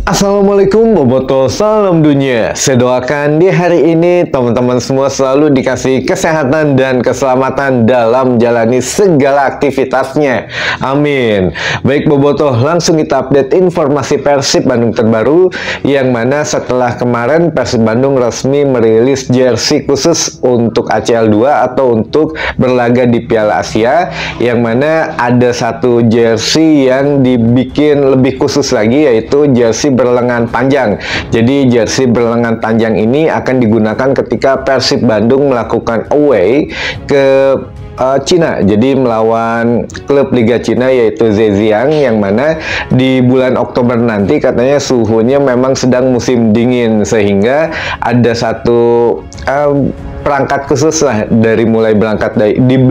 Assalamualaikum Boboto, salam dunia. Saya doakan di hari ini teman-teman semua selalu dikasih kesehatan dan keselamatan dalam jalani segala aktivitasnya. Amin. Baik Boboto, langsung kita update informasi Persib Bandung terbaru, yang mana setelah kemarin Persib Bandung resmi merilis jersey khusus untuk ACL 2 atau untuk berlaga di Piala Asia, yang mana ada satu jersey yang dibikin lebih khusus lagi, yaitu jersey berlengan panjang. Jadi jersey berlengan panjang ini akan digunakan ketika Persib Bandung melakukan away ke Cina, jadi melawan klub Liga Cina yaitu Zhejiang, yang mana di bulan Oktober nanti katanya suhunya memang sedang musim dingin, sehingga ada satu perangkat khusus lah dari mulai berangkat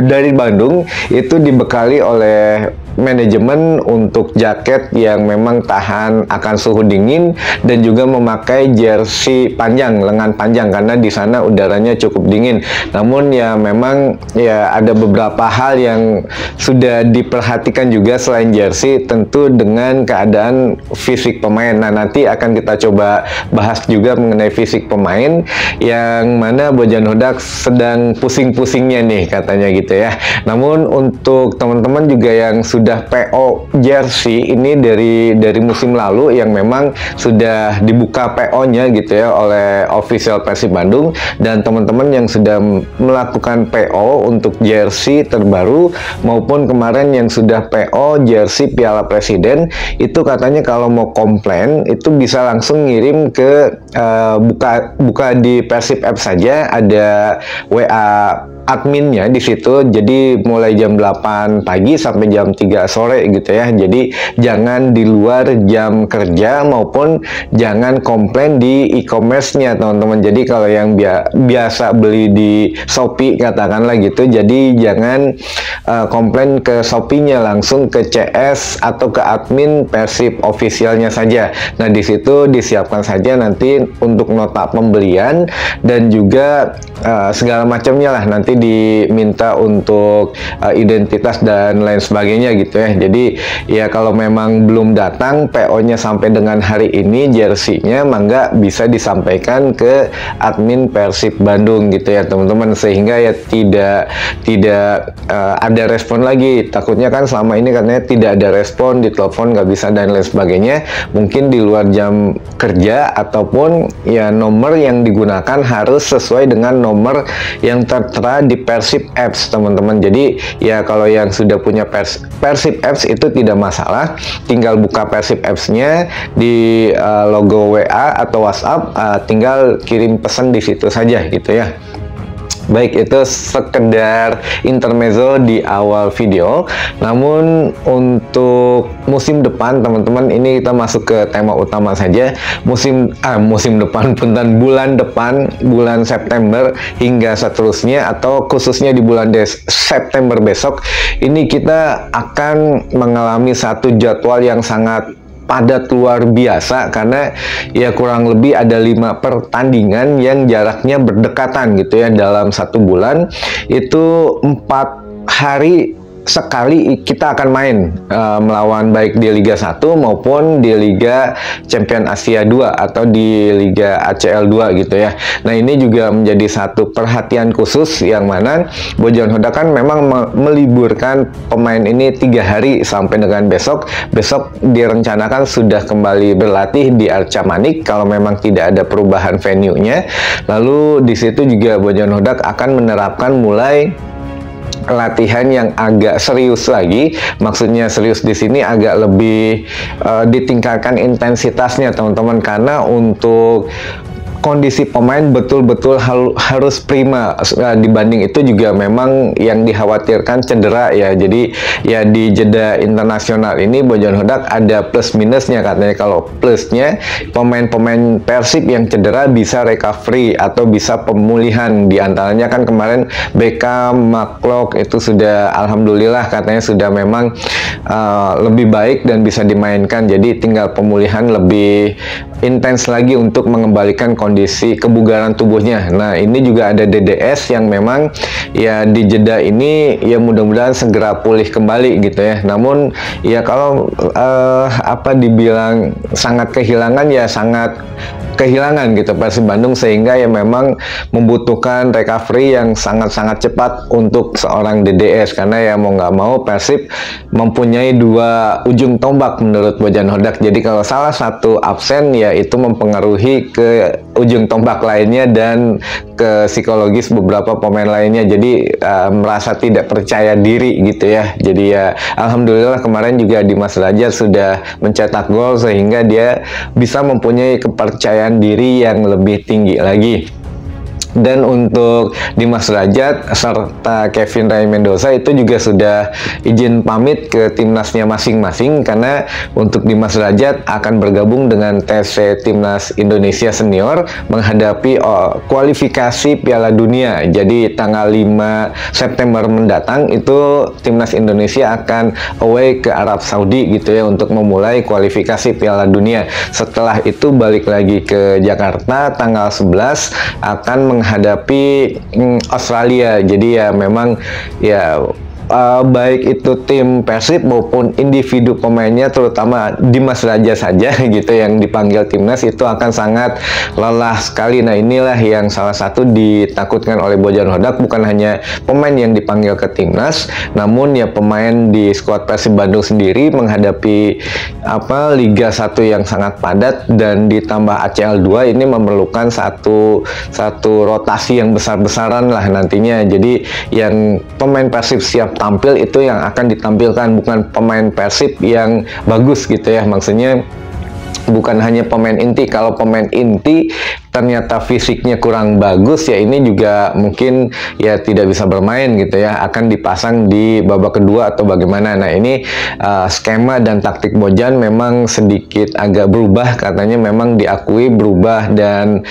dari Bandung itu dibekali oleh manajemen untuk jaket yang memang tahan akan suhu dingin dan juga memakai jersey panjang, lengan panjang, karena di sana udaranya cukup dingin. Namun ya memang ya ada beberapa hal yang sudah diperhatikan juga selain jersey, tentu dengan keadaan fisik pemain. Nah, nanti akan kita coba bahas juga mengenai fisik pemain, yang mana Bojan Hodak sedang pusing-pusingnya nih katanya gitu ya. Namun untuk teman-teman juga yang sudah PO jersey ini dari musim lalu, yang memang sudah dibuka PO-nya gitu ya oleh official Persib Bandung, dan teman-teman yang sudah melakukan PO untuk jersey terbaru maupun kemarin yang sudah PO jersey Piala Presiden, itu katanya kalau mau komplain itu bisa langsung ngirim ke buka di Persib App saja, ada WA adminnya di situ. Jadi mulai jam 8 pagi sampai jam 3 sore gitu ya. Jadi jangan di luar jam kerja maupun jangan komplain di e-commerce-nya teman-teman. Jadi kalau yang biasa beli di Shopee katakanlah gitu, jadi jangan komplain ke Shopee-nya, langsung ke CS atau ke admin Persib officialnya saja. Nah, di situ disiapkan saja nanti untuk nota pembelian dan juga segala macamnya lah, nanti diminta untuk identitas dan lain sebagainya gitu ya. Jadi ya kalau memang belum datang PO-nya sampai dengan hari ini jersey-nya, mangga bisa disampaikan ke admin Persib Bandung gitu ya teman-teman, sehingga ya tidak ada respon lagi. Takutnya kan selama ini katanya tidak ada respon, di telepon nggak bisa dan lain sebagainya, mungkin di luar jam kerja, ataupun ya nomor yang digunakan harus sesuai dengan nomor yang tertera di Persib Apps teman-teman. Jadi ya kalau yang sudah punya Persib Apps itu tidak masalah, tinggal buka Persib Apps-nya di logo WA atau WhatsApp, tinggal kirim pesan di situ saja gitu ya. Baik, itu sekedar intermezzo di awal video. Namun untuk musim depan teman-teman, ini kita masuk ke tema utama saja. Musim depan, punten, bulan depan, bulan September hingga seterusnya, atau khususnya di bulan September besok, ini kita akan mengalami satu jadwal yang sangat padat luar biasa, karena ya kurang lebih ada 5 pertandingan yang jaraknya berdekatan gitu ya dalam satu bulan. Itu 4 hari sekali kita akan main melawan baik di Liga 1 maupun di Liga Champion Asia 2 atau di Liga ACL 2 gitu ya. Nah, ini juga menjadi satu perhatian khusus, yang mana Bojan Hodak kan memang meliburkan pemain ini 3 hari sampai dengan besok. Besok direncanakan sudah kembali berlatih di Arca Manik kalau memang tidak ada perubahan venue-nya. Lalu di situ juga Bojan Hodak akan menerapkan mulai latihan yang agak serius lagi. Maksudnya serius di sini agak lebih ditingkatkan intensitasnya teman-teman, karena untuk kondisi pemain betul-betul harus prima. Dibanding itu juga memang yang dikhawatirkan cedera ya. Jadi ya di jeda internasional ini Bojan Hodak ada plus minusnya katanya. Kalau plusnya, pemain-pemain Persib yang cedera bisa recovery atau bisa pemulihan. Di antaranya kan kemarin Beckham, McLeod itu sudah alhamdulillah katanya sudah memang lebih baik dan bisa dimainkan. Jadi tinggal pemulihan lebih intens lagi untuk mengembalikan kondisi kondisi kebugaran tubuhnya. Nah, ini juga ada DDS yang memang ya di jeda ini ya mudah-mudahan segera pulih kembali gitu ya. Namun ya kalau dibilang sangat kehilangan ya sangat kehilangan gitu Persib Bandung, sehingga ya memang membutuhkan recovery yang sangat-sangat cepat untuk seorang DDS, karena ya mau nggak mau Persib mempunyai dua ujung tombak menurut Bojan Hodak. Jadi kalau salah satu absen ya itu mempengaruhi ke ujung tombak lainnya dan ke psikologis beberapa pemain lainnya, jadi merasa tidak percaya diri gitu ya. Jadi ya alhamdulillah kemarin juga Dimas Derajat sudah mencetak gol sehingga dia bisa mempunyai kepercayaan diri yang lebih tinggi lagi. Dan untuk Dimas Derajat serta Kevin Ray Mendoza itu juga sudah izin pamit ke timnasnya masing-masing, karena untuk Dimas Derajat akan bergabung dengan TC Timnas Indonesia Senior menghadapi kualifikasi Piala Dunia. Jadi tanggal 5 September mendatang itu Timnas Indonesia akan away ke Arab Saudi gitu ya untuk memulai kualifikasi Piala Dunia. Setelah itu balik lagi ke Jakarta tanggal 11 akan menghadapi Australia. Jadi ya memang ya baik itu tim Persib maupun individu pemainnya, terutama Dimas Derajat saja gitu yang dipanggil timnas itu akan sangat lelah sekali. Nah, inilah yang salah satu ditakutkan oleh Bojan Hodak, bukan hanya pemain yang dipanggil ke timnas, namun ya pemain di skuad Persib Bandung sendiri menghadapi Liga 1 yang sangat padat dan ditambah ACL 2 ini memerlukan satu rotasi yang besar-besaran lah nantinya. Jadi yang pemain Persib siap tampil itu yang akan ditampilkan, bukan pemain Persib yang bagus gitu ya. Maksudnya bukan hanya pemain inti. Kalau pemain inti ternyata fisiknya kurang bagus ya ini juga mungkin ya tidak bisa bermain gitu ya, akan dipasang di babak kedua atau bagaimana. Nah, ini skema dan taktik Bojan memang sedikit agak berubah, katanya memang diakui berubah, dan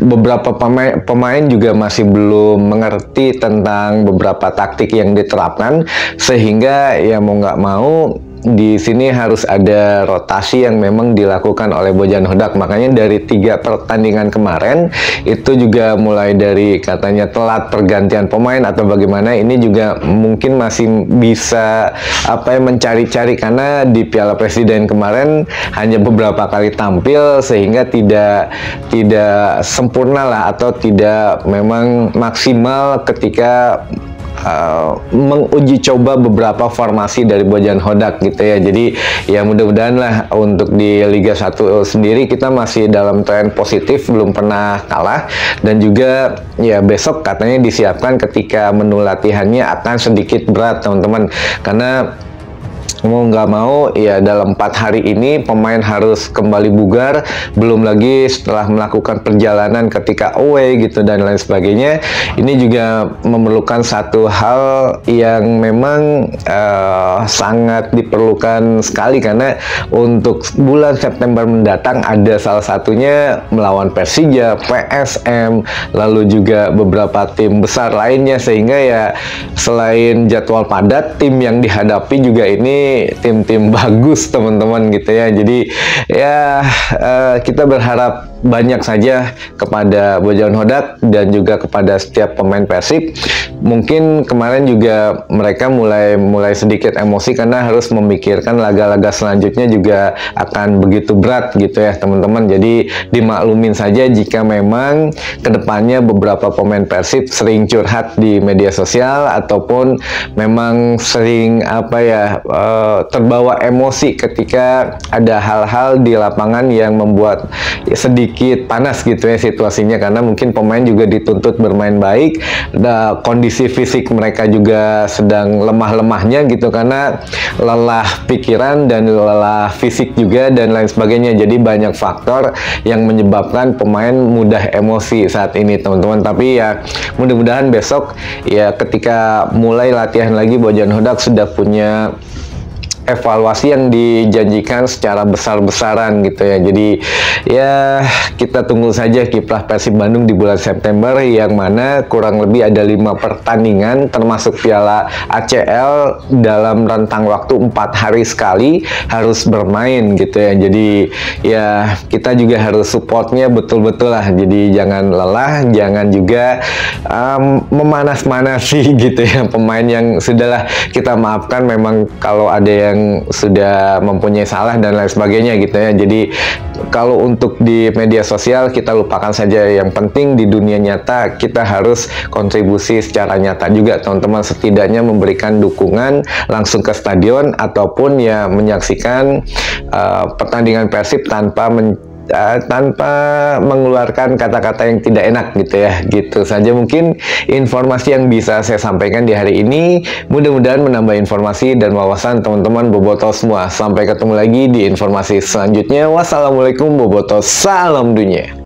beberapa pemain juga masih belum mengerti tentang beberapa taktik yang diterapkan, sehingga ya mau nggak mau di sini harus ada rotasi yang memang dilakukan oleh Bojan Hodak. Makanya dari 3 pertandingan kemarin itu juga mulai dari katanya telat pergantian pemain atau bagaimana, ini juga mungkin masih bisa mencari-cari, karena di Piala Presiden kemarin hanya beberapa kali tampil sehingga tidak sempurna lah atau tidak memang maksimal ketika menguji coba beberapa formasi dari Bojan Hodak gitu ya. Jadi ya mudah-mudahan lah untuk di Liga 1 sendiri kita masih dalam tren positif, belum pernah kalah, dan juga ya besok katanya disiapkan ketika menu latihannya akan sedikit berat teman-teman, karena mau nggak mau ya dalam 4 hari ini pemain harus kembali bugar, belum lagi setelah melakukan perjalanan ketika away gitu dan lain sebagainya. Ini juga memerlukan satu hal yang memang sangat diperlukan sekali, karena untuk bulan September mendatang ada salah satunya melawan Persija, PSM, lalu juga beberapa tim besar lainnya, sehingga ya selain jadwal padat, tim yang dihadapi juga ini tim-tim bagus teman-teman gitu ya. Jadi ya kita berharap banyak saja kepada Bojan Hodak dan juga kepada setiap pemain Persib. Mungkin kemarin juga mereka mulai sedikit emosi karena harus memikirkan laga-laga selanjutnya juga akan begitu berat gitu ya teman-teman. Jadi dimaklumin saja jika memang kedepannya beberapa pemain Persib sering curhat di media sosial ataupun memang sering terbawa emosi ketika ada hal-hal di lapangan yang membuat sedikit panas gitu ya situasinya, karena mungkin pemain juga dituntut bermain baik, kondisi fisik mereka juga sedang lemah-lemahnya gitu karena lelah pikiran dan lelah fisik juga dan lain sebagainya. Jadi banyak faktor yang menyebabkan pemain mudah emosi saat ini teman-teman. Tapi ya mudah-mudahan besok ya ketika mulai latihan lagi Bojan Hodak sudah punya evaluasi yang dijanjikan secara besar-besaran gitu ya. Jadi ya kita tunggu saja kiprah Persib Bandung di bulan September, yang mana kurang lebih ada 5 pertandingan termasuk Piala ACL dalam rentang waktu 4 hari sekali harus bermain gitu ya. Jadi ya kita juga harus supportnya betul-betul lah. Jadi jangan lelah, jangan juga memanas-manasi gitu ya pemain yang sudahlah kita maafkan memang kalau ada yang sudah mempunyai salah dan lain sebagainya gitu ya. Jadi kalau untuk di media sosial kita lupakan saja, yang penting di dunia nyata kita harus kontribusi secara nyata juga teman-teman, setidaknya memberikan dukungan langsung ke stadion ataupun ya menyaksikan pertandingan Persib tanpa mengeluarkan kata-kata yang tidak enak gitu ya. Gitu saja mungkin informasi yang bisa saya sampaikan di hari ini. Mudah-mudahan menambah informasi dan wawasan teman-teman bobotoh semua. Sampai ketemu lagi di informasi selanjutnya. Wassalamualaikum bobotoh, salam dunia.